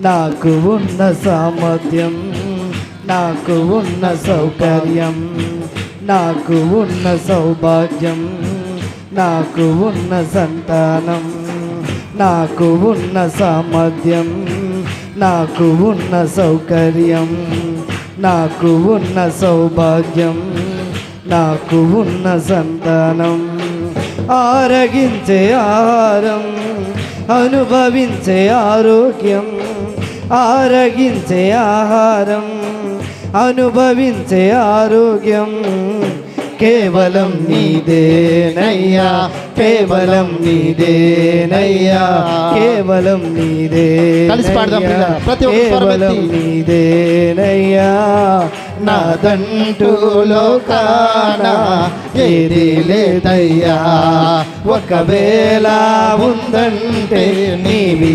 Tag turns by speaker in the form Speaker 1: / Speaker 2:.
Speaker 1: నాకు ఉన్న సామర్థ్యం, నాకు ఉన్న సౌకర్యం, నాకు ఉన్న సౌభాగ్యం, నాకు ఉన్న సంతానం, నాకు ఉన్న సామర్థ్యం, నాకు ఉన్న సౌకర్యం, నాకు ఉన్న సౌభాగ్యం, నాకు ఉన్న సంతానం, ఆరగించే ఆహారం, అనుభవించే ఆరోగ్యం, ఆరగించే ఆహారం, అనుభవించే ఆరోగ్యం కేవలం నీదేనయ్యా, కేవలం నీదేనయ్యా, కేవలం నీదే, కేవలం నీదేనయ్యా. నాదంటూ లోకాన ఏదీ లేదయ్యా, ఒకవేళ ఉందంటే నీవి